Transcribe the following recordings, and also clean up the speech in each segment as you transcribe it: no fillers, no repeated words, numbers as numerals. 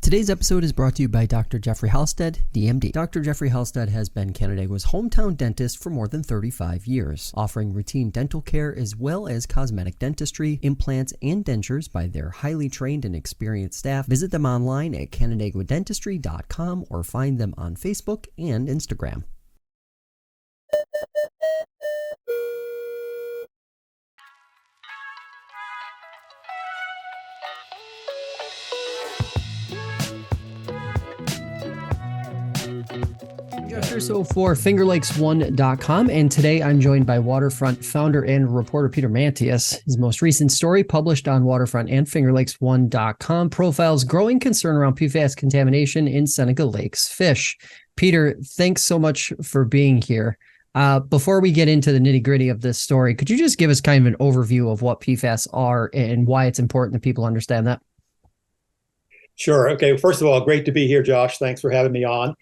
Today's episode is brought to you by Dr. Jeffrey Halstead, DMD. Dr. Jeffrey Halstead has been Canandaigua's hometown dentist for more than 35 years, offering routine dental care as well as cosmetic dentistry, implants, and dentures by their highly trained and experienced staff. Visit them online at canandaiguadentistry.com or find them on Facebook and Instagram. So for fingerlakes1.com, and today I'm joined by Waterfront founder and reporter Peter Mantius. His most recent story, published on Waterfront and fingerlakes1.com, profiles growing concern around PFAS contamination in Seneca Lake's fish. Peter, thanks so much for being here. Before we get into the nitty-gritty of this story, could you just give us kind of an overview of what PFAS are and why it's important that people understand that? Sure. Okay. First of all, great to be here, Josh. Thanks for having me on.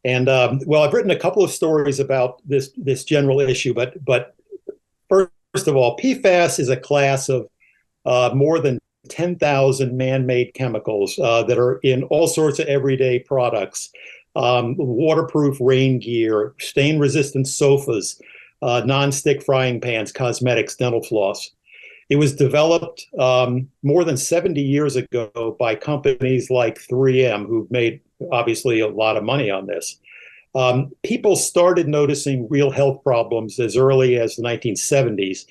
And I've written a couple of stories about this general issue, but first of all, PFAS is a class of more than 10,000 man-made chemicals that are in all sorts of everyday products, waterproof rain gear, stain-resistant sofas, non-stick frying pans, cosmetics, dental floss. It was developed more than 70 years ago by companies like 3M, who've made obviously a lot of money on this. People started noticing real health problems as early as the 1970s,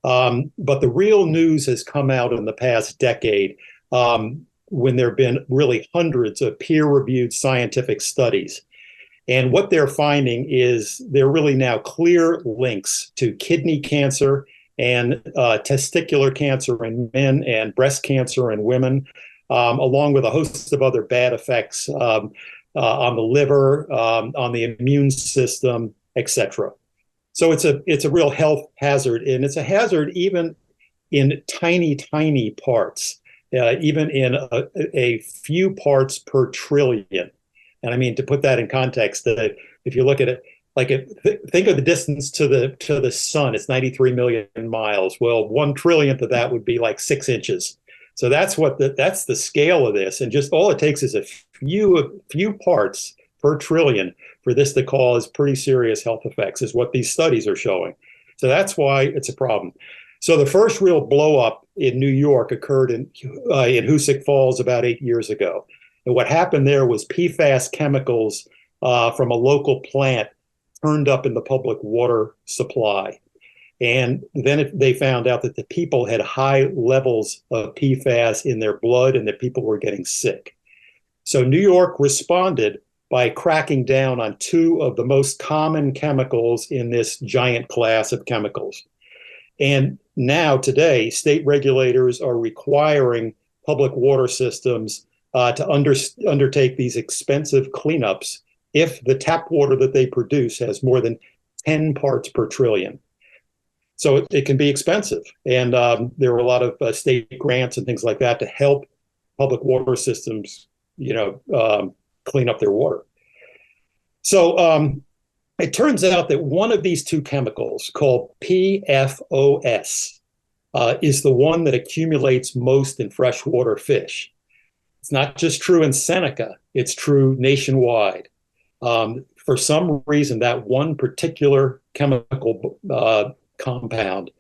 but the real news has come out in the past decade when there have been really hundreds of peer-reviewed scientific studies. And what they're finding is there are really now clear links to kidney cancer and testicular cancer in men and breast cancer in women, along with a host of other bad effects on the liver, on the immune system, etc. So it's a real health hazard, and it's a hazard even in tiny parts, even in a few parts per trillion. And I mean, to put that in context, that if you look at it, think of the distance to the sun, it's 93 million miles. Well, 1 trillionth of that would be like 6 inches. So that's the scale of this, and just all it takes is a few parts per trillion for this to cause pretty serious health effects, is what these studies are showing. So that's why it's a problem. So the first real blow up in New York occurred in Hoosick Falls about 8 years ago, and what happened there was PFAS chemicals from a local plant turned up in the public water supply. And then they found out that the people had high levels of PFAS in their blood and that people were getting sick. So New York responded by cracking down on 2 of the most common chemicals in this giant class of chemicals. And now, today, state regulators are requiring public water systems to undertake these expensive cleanups if the tap water that they produce has more than 10 parts per trillion. So it can be expensive. And there are a lot of state grants and things like that to help public water systems, clean up their water. So it turns out that one of these 2 chemicals, called PFOS, is the one that accumulates most in freshwater fish. It's not just true in Seneca, it's true nationwide. For some reason, that one particular chemical compound,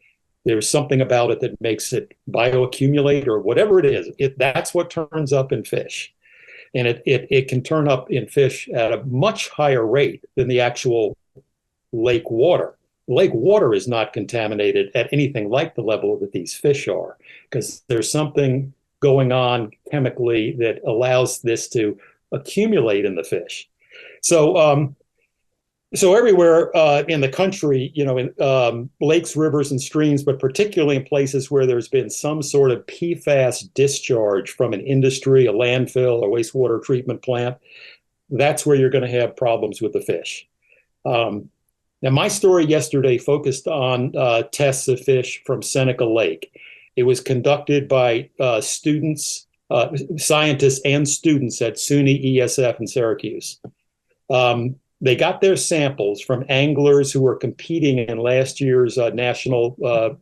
there's something about it that makes it bioaccumulate, or whatever it is. That's what turns up in fish. And it can turn up in fish at a much higher rate than the actual lake water. Lake water is not contaminated at anything like the level that these fish are, because there's something going on chemically that allows this to accumulate in the fish. So everywhere in the country, in lakes, rivers, and streams, but particularly in places where there's been some sort of PFAS discharge from an industry, a landfill, a wastewater treatment plant, that's where you're going to have problems with the fish. Now, my story yesterday focused on tests of fish from Seneca Lake. It was conducted by scientists and students at SUNY-ESF in Syracuse. They got their samples from anglers who were competing in last year's National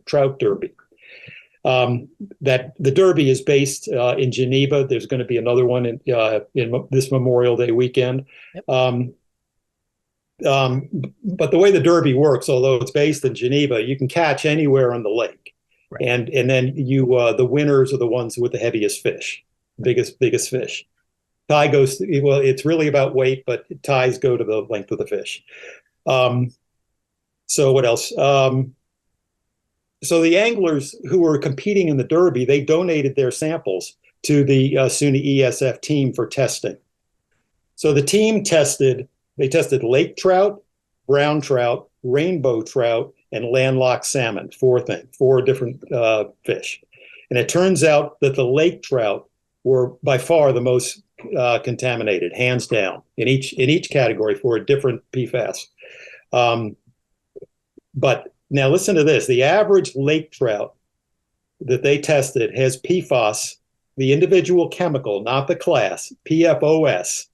Trout Derby. that the Derby is based in Geneva. There's going to be another one in this Memorial Day weekend. Yep. But the way the Derby works, although it's based in Geneva, you can catch anywhere on the lake, Right. and then the winners are the ones with the heaviest fish, biggest fish. Tie goes well. It's really about weight, but ties go to the length of the fish. So what else? So the anglers who were competing in the Derby, they donated their samples to the SUNY-ESF team for testing. So the team tested lake trout, brown trout, rainbow trout, and landlocked salmon, four different fish. And it turns out that the lake trout were by far the most contaminated, hands down, in each category for a different PFAS. But now listen to this. The average lake trout that they tested has PFAS, the individual chemical, not the class, PFOS.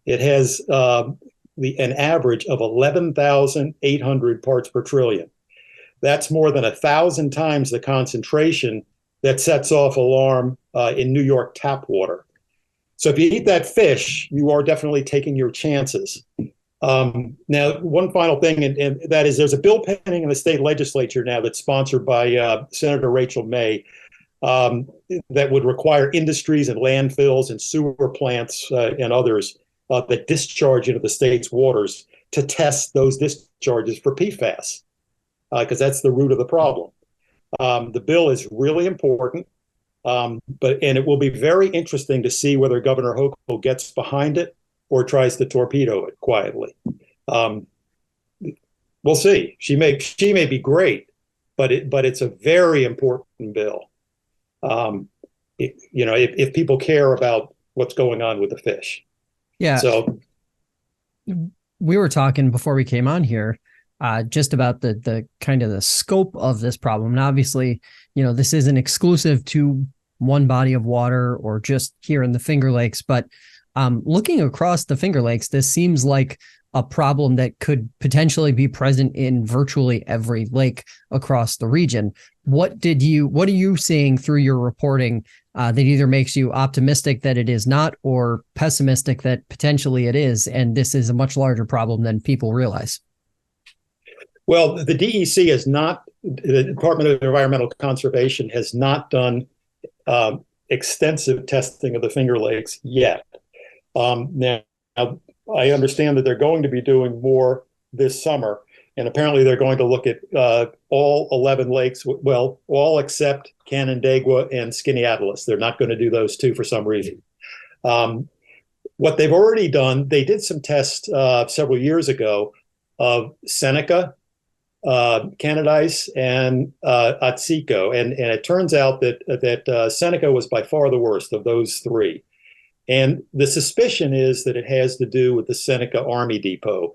It has an average of 11,800 parts per trillion. That's more than 1,000 times the concentration that sets off alarm in New York tap water. So if you eat that fish, you are definitely taking your chances. Now, one final thing, and that is there's a bill pending in the state legislature now that's sponsored by Senator Rachel May that would require industries and landfills and sewer plants and others that discharge into the state's waters to test those discharges for PFAS, because that's the root of the problem. The bill is really important, and it will be very interesting to see whether Governor Hochul gets behind it or tries to torpedo it quietly. We'll see. She may be great, but it's a very important bill. If people care about what's going on with the fish. Yeah. So we were talking before we came on here just about the kind of the scope of this problem. And obviously, this isn't exclusive to one body of water or just here in the Finger Lakes, but looking across the Finger Lakes, this seems like a problem that could potentially be present in virtually every lake across the region. What are you seeing through your reporting that either makes you optimistic that it is not or pessimistic that potentially it is, and this is a much larger problem than people realize? Well, the DEC has not, the Department of Environmental Conservation has not done extensive testing of the Finger Lakes yet. Now, I understand that they're going to be doing more this summer, and apparently they're going to look at all 11 lakes, well, all except Canandaigua and Skaneateles. They're not going to do those two for some reason. What they've already done, they did some tests several years ago of Seneca, Canadice, and Otsego, and it turns out that Seneca was by far the worst of those three. And the suspicion is that it has to do with the Seneca Army Depot,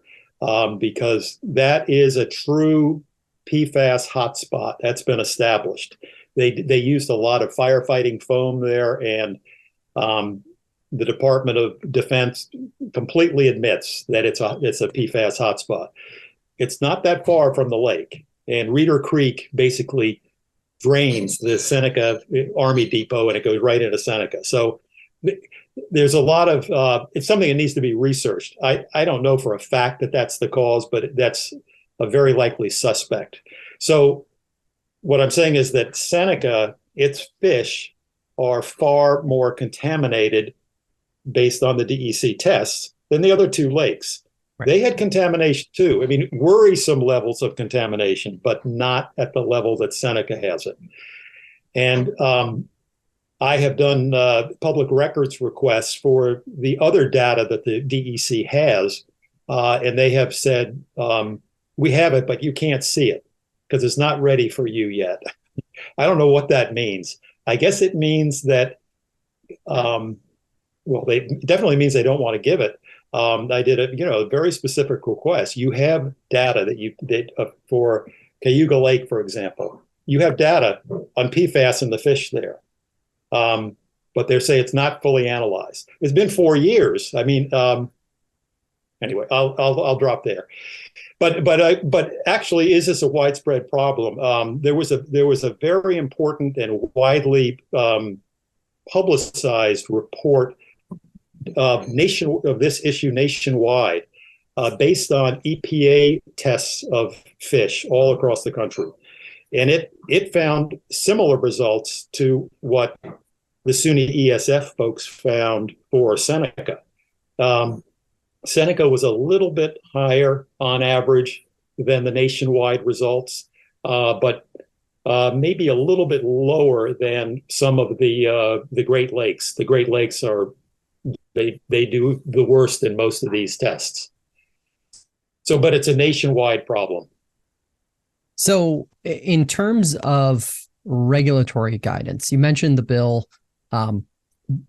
because that is a true PFAS hotspot that's been established. They used a lot of firefighting foam there, and the Department of Defense completely admits that it's a PFAS hotspot. It's not that far from the lake, and Reeder Creek basically drains the Seneca Army Depot, and it goes right into Seneca. So there's a lot of it's something that needs to be researched. I don't know for a fact that that's the cause, but that's a very likely suspect. So what I'm saying is that Seneca, its fish are far more contaminated based on the DEC tests than the other two lakes. Right. They had contamination too. I mean, worrisome levels of contamination, but not at the level that Seneca has it. And I have done public records requests for the other data that the DEC has, and they have said, we have it, but you can't see it because it's not ready for you yet. I don't know what that means. I guess it means that, it definitely means they don't want to give it. I did a very specific request. You have data that you did for Cayuga Lake, for example. You have data on PFAS in the fish there. But they say it's not fully analyzed. It's been 4 years. I mean, Anyway, I'll drop there. But actually, is this a widespread problem? There was a very important and widely publicized report of this issue nationwide, based on EPA tests of fish all across the country, and it found similar results to what the SUNY-ESF folks found for Seneca. Seneca was a little bit higher on average than the nationwide results, but maybe a little bit lower than some of the Great Lakes. The Great Lakes they do the worst in most of these tests. So, but it's a nationwide problem. So, in terms of regulatory guidance, you mentioned the bill.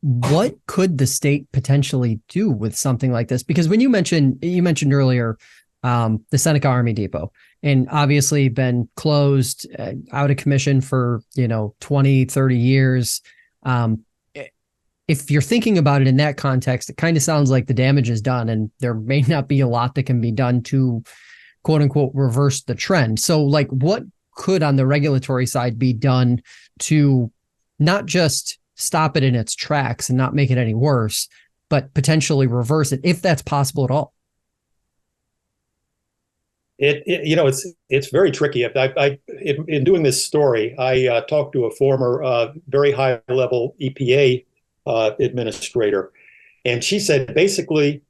What could the state potentially do with something like this? Because when you mentioned earlier the Seneca Army Depot, and obviously been closed, out of commission for 20, 30 years. If you're thinking about it in that context, it kind of sounds like the damage is done and there may not be a lot that can be done to quote unquote reverse the trend. So like what could on the regulatory side be done to not just stop it in its tracks and not make it any worse, but potentially reverse it if that's possible at all? It's very tricky. In doing this story, I talked to a former very high level EPA administrator, and she said basically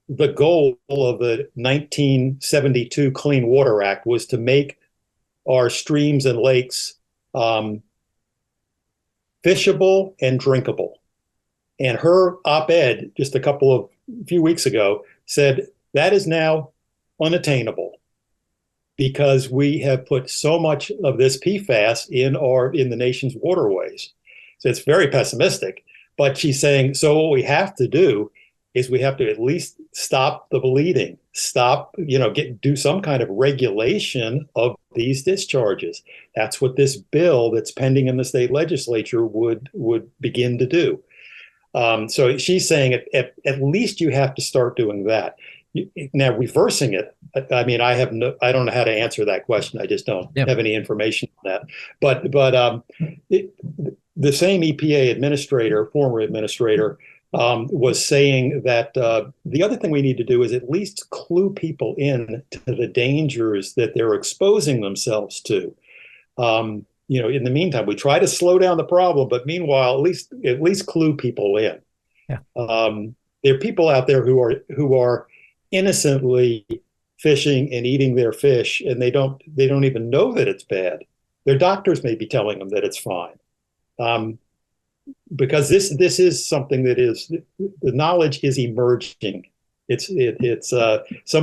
the goal of the 1972 Clean Water Act was to make our streams and lakes fishable and drinkable. And her op-ed just few weeks ago said that is now unattainable because we have put so much of this PFAS in the nation's waterways. So it's very pessimistic. But she's saying, so what we have to do is we have to at least stop the bleeding, do some kind of regulation of these discharges. That's what this bill that's pending in the state legislature would begin to do. So she's saying at least you have to start doing that. Now, reversing it, I mean, I don't know how to answer that question. I just don't have any information on that. But the same EPA former administrator, was saying that the other thing we need to do is at least clue people in to the dangers that they're exposing themselves to. In the meantime, we try to slow down the problem, but meanwhile, at least clue people in. Yeah. There are people out there who are innocently fishing and eating their fish, and they don't even know that it's bad. Their doctors may be telling them that it's fine. Because this is something that the knowledge is emerging. It's many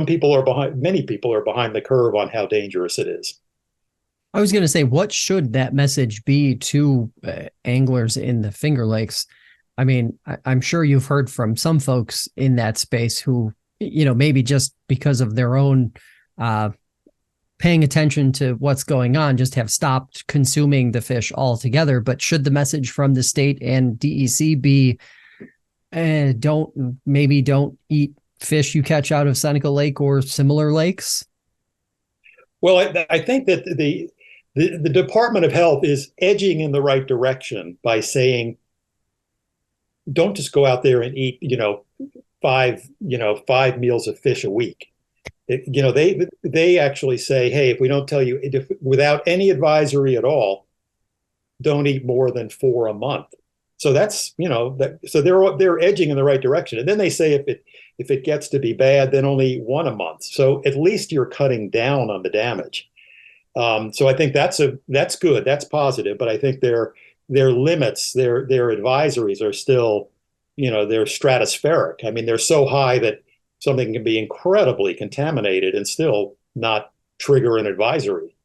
people are behind the curve on how dangerous it is. I was going to say, what should that message be to anglers in the Finger Lakes? I mean, I'm sure you've heard from some folks in that space who, maybe just because of their own paying attention to what's going on, just have stopped consuming the fish altogether. But should the message from the state and DEC be, don't eat fish you catch out of Seneca Lake or similar lakes? Well, I think that the Department of Health is edging in the right direction by saying, don't just go out there and eat, 5 meals of fish a week. They actually say, hey, if we don't tell you, without any advisory at all, don't eat more than 4 a month. So that's, so they're edging in the right direction. And then they say if it gets to be bad, then only eat 1 a month. So at least you're cutting down on the damage. So I think that's good. That's positive. But I think their limits, their advisories are still, they're stratospheric. I mean, they're so high that something can be incredibly contaminated and still not trigger an advisory.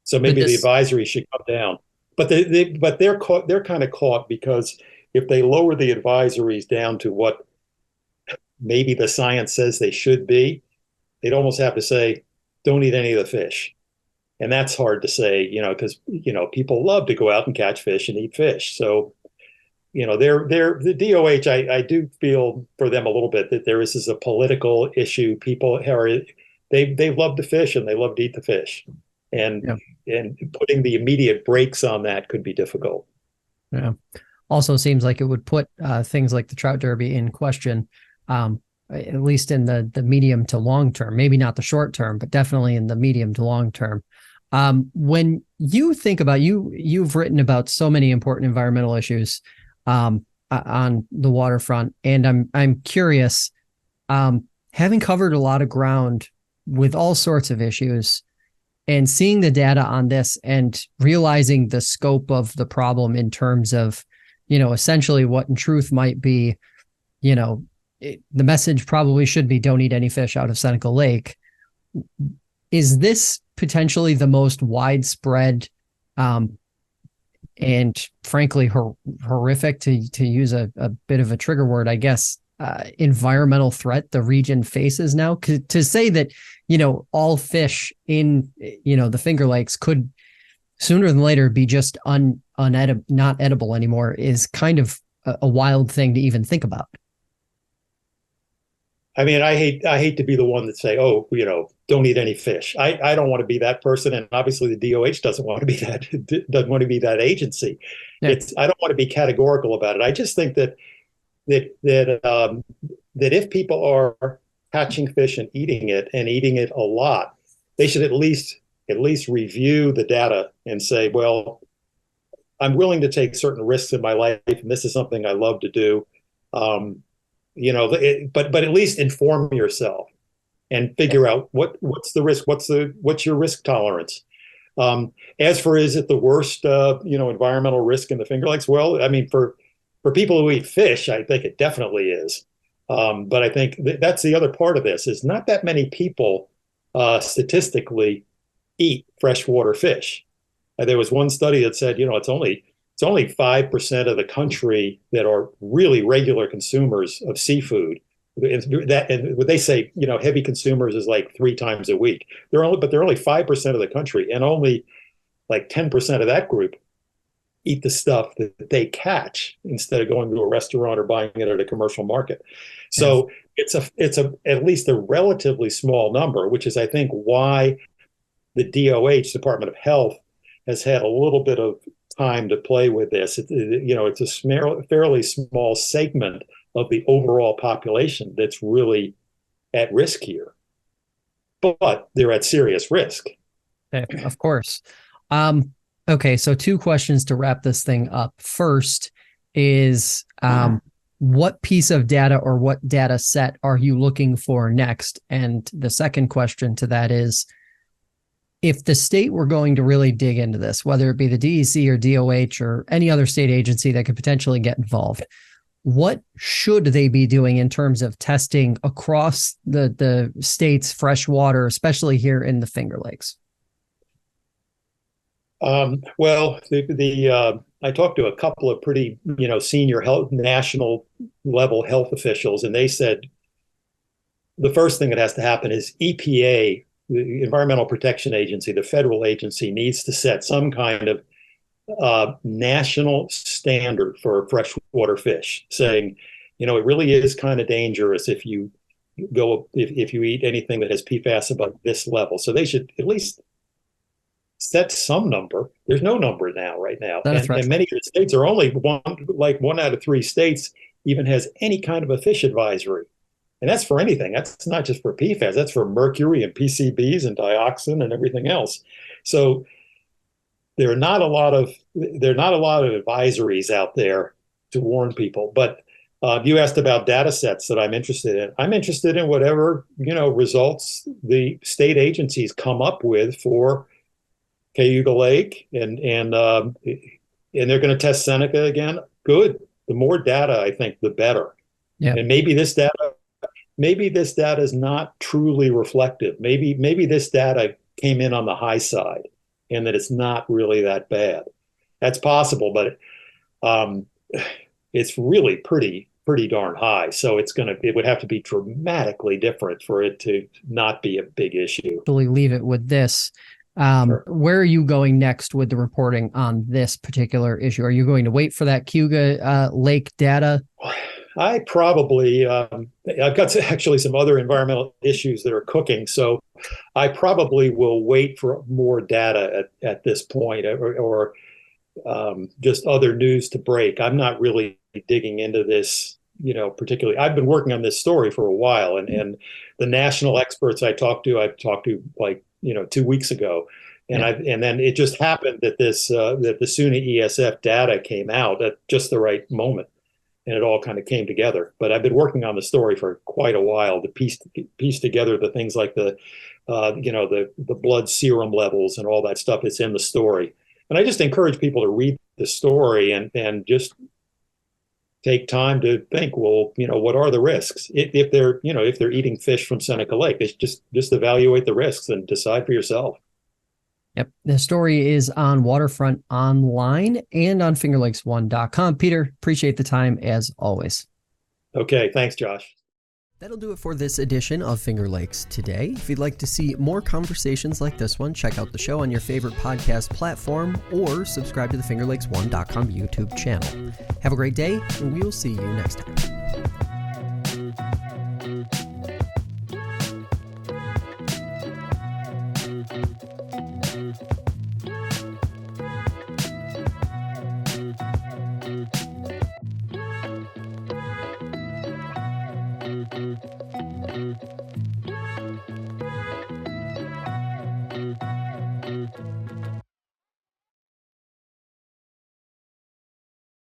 So maybe the advisory should come down. But they're kind of caught because if they lower the advisories down to what maybe the science says they should be, they'd almost have to say, don't eat any of the fish. And that's hard to say, because, people love to go out and catch fish and eat fish. So the DOH. I do feel for them a little bit that this is a political issue. People they love to fish and they love to eat the fish, and Yeah. and putting the immediate brakes on that could be difficult. Yeah. Also seems like it would put things like the trout derby in question, at least in the medium to long term. Maybe not the short term, but definitely in the medium to long term. When you think about you've written about so many important environmental issues on the waterfront, and I'm curious, having covered a lot of ground with all sorts of issues and seeing the data on this and realizing the scope of the problem in terms of, essentially what in truth might be, the message probably should be don't eat any fish out of Seneca Lake. Is this potentially the most widespread and frankly horrific, to use a bit of a trigger word, I guess, environmental threat the region faces now? To say that, all fish in, the Finger Lakes could sooner than later be just not edible anymore is kind of a wild thing to even think about. I mean, I hate to be the one that say, oh, don't eat any fish. I don't want to be that person, and obviously the DOH doesn't want to be that agency. Yeah. I don't want to be categorical about it. I just think that if people are catching fish and eating it a lot, they should at least review the data and say, well, I'm willing to take certain risks in my life, and this is something I love to do. But at least inform yourself and figure out what's the risk, what's your risk tolerance. As for, is it the worst environmental risk in the Finger Lakes? Well, I mean, for people who eat fish, I think it definitely is. But I think that's the other part of this, is not that many people statistically eat freshwater fish. There was one study that said, it's only 5% of the country that are really regular consumers of seafood. And what they say, heavy consumers is like 3 times a week. They're only 5% of the country, and only like 10% of that group eat the stuff that they catch instead of going to a restaurant or buying it at a commercial market. So it's at least a relatively small number, which is, I think, why the DOH, Department of Health, has had a little bit of time to play with this. It's a fairly small segment of the overall population that's really at risk here, but they're at serious risk. Okay, of course. Okay, so 2 questions to wrap this thing up. First is, what piece of data or what data set are you looking for next? And the second question to that is, if the state were going to really dig into this, whether it be the DEC or DOH or any other state agency that could potentially get involved, what should they be doing in terms of testing across the state's fresh water, especially here in the Finger Lakes? Well, I talked to a couple of pretty, senior national level health officials, and they said the first thing that has to happen is EPA, the Environmental Protection Agency, the federal agency, needs to set some kind of national standard for freshwater fish, saying, it really is kind of dangerous if you eat anything that has PFAS above this level. So they should at least set some number. There's no number right now. And many of the states are only one out of 3 states even has any kind of a fish advisory. And that's for anything. That's not just for PFAS. That's for mercury and PCBs and dioxin and everything else. So there are not a lot of advisories out there to warn people. But you asked about data sets that I'm interested in. I'm interested in whatever results the state agencies come up with for Cayuga Lake, and they're going to test Seneca again. Good. The more data, I think, the better. Yeah. And maybe this data is not truly reflective. Maybe this data came in on the high side, and that it's not really that bad. That's possible, but it's really pretty darn high. So it would have to be dramatically different for it to not be a big issue. Leave it with this. Sure. Where are you going next with the reporting on this particular issue? Are you going to wait for that Cayuga Lake data? I probably, I've got actually some other environmental issues that are cooking. So I probably will wait for more data at this point, or just other news to break. I'm not really digging into this, particularly. I've been working on this story for a while, and the national experts I've talked to like, 2 weeks ago. And then it just happened that that the SUNY-ESF data came out at just the right moment, and it all kind of came together. But I've been working on the story for quite a while to piece together the things like the blood serum levels and all that stuff that's in the story. And I just encourage people to read the story and just take time to think, well, what are the risks? If they're eating fish from Seneca Lake, it's just evaluate the risks and decide for yourself. Yep. The story is on Waterfront Online and on fingerlakes1.com. Peter, appreciate the time as always. Okay. Thanks, Josh. That'll do it for this edition of Finger Lakes Today. If you'd like to see more conversations like this one, check out the show on your favorite podcast platform or subscribe to the fingerlakes1.com YouTube channel. Have a great day, and we'll see you next time.